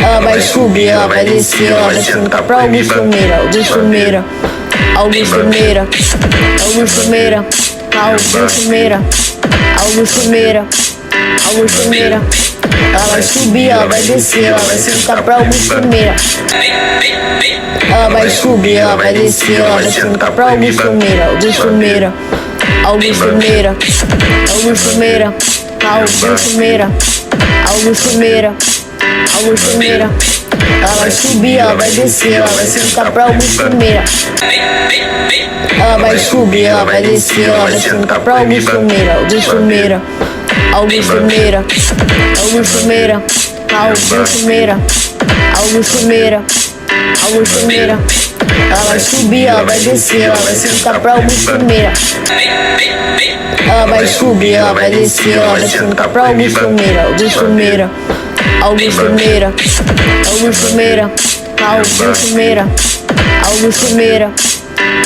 Ela vai subir, ela vai descer, ela vai sentar pra Augusto Meira, Augusto Meira, Augusto Meira, Augusto Meira, Augusto Meira, Augusto Meira, Augusto Meira. Ela vai subir, ela vai descer, ela vai sentar pra Augusto Meira. Ela vai subir, ela vai descer, ela vai sentar pra Augusto Meira, Augusto Meira, Augusto Meira, Augusto Meira, Augusto Meira, Augusto Meira, Augusto Meira. Ela vai subir, ela vai descer, ela vai sentar pra Augusto Meira. Ela vai subir, ela vai descer, ela vai sentar pra Augusto Meira, Augusto Meira, Augusto Meira, Augusto Meira, Augusto Meira, Augusto Meira, Augusto Meira. Ela vai subir, ela vai descer, ela vai sentar pra Augusto Meira. Ela vai subir, ela vai descer, ela vai sentar pra Augusto Meira, Augusto Meira, Augusto Meira, Augusto Meira, Augusto Meira, Augusto Meira,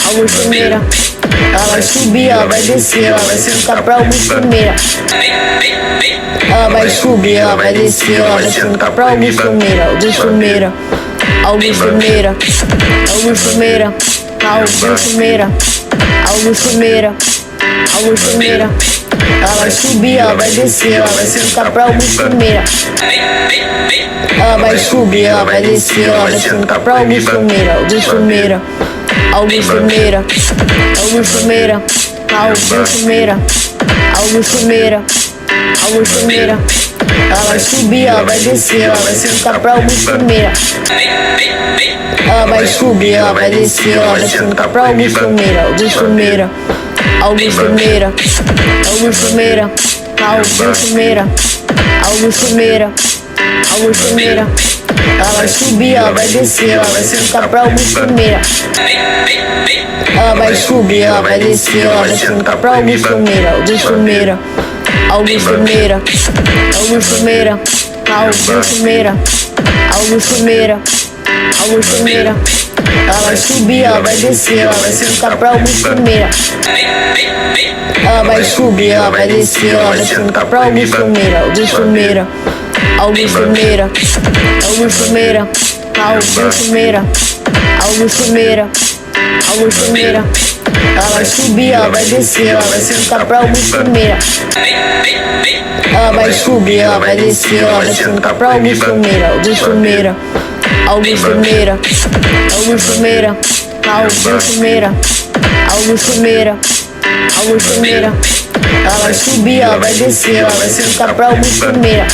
Augusto Meira. Ela vai subir, ela vai descer, ela vai sentar pra Augusto Meira. Ela vai subir, ela vai descer, ela vai sentar pra Augusto Meira, Augusto Meira, Augusto Meira, Augusto Meira, Augusto Meira, Augusto Meira, Augusto Meira. Ela vai subir, ela vai descer, ela vai sentar pra Augusto Meira. Ela vai subir, ela vai descer, ela vai sentar pra Augusto Meira, Augusto Meira, Augusto Meira, Augusto Meira, Augusto Meira, Augusto Meira, Augusto Meira. Ela vai subir, ela vai descer, ela vai sentar pra Augusto Meira. Ela vai subir, ela vai descer, ela vai sentar pra Augusto Meira, Augusto Meira, Augusto Meira, Augusto Meira, Augusto Meira, Augusto Meira, Augusto Meira. Ela vai subir, ela vai descer, ela vai sentar pra Augusto Meira. Ela vai subir, ela vai descer, ela vai sentar pra Augusto Meira, Augusto Meira, Augusto Meira, Augusto Meira, Augusto Meira, Augusto Meira, Augusto Meira. Ela vai subir, ela vai descer, ela vai sentar pra Augusto Meira. Ela vai subir, ela vai descer, ela vai sentar pra Augusto Meira, Augusto Meira, Augusto Meira, Augusto Meira, Augusto Meira, Augusto Meira, Augusto Meira. Ela vai subir, ela vai descer, ela vai sentar pra Augusto Meira. Ela vai subir, ela vai descer, ela vai sentar pra Augusto Meira, Augusto Meira, Augusto Meira, Augusto Meira, Augusto Meira, Augusto Meira, Augusto Meira. Ela vai subir, ela vai descer, ela vai sentar pra Augusto Meira.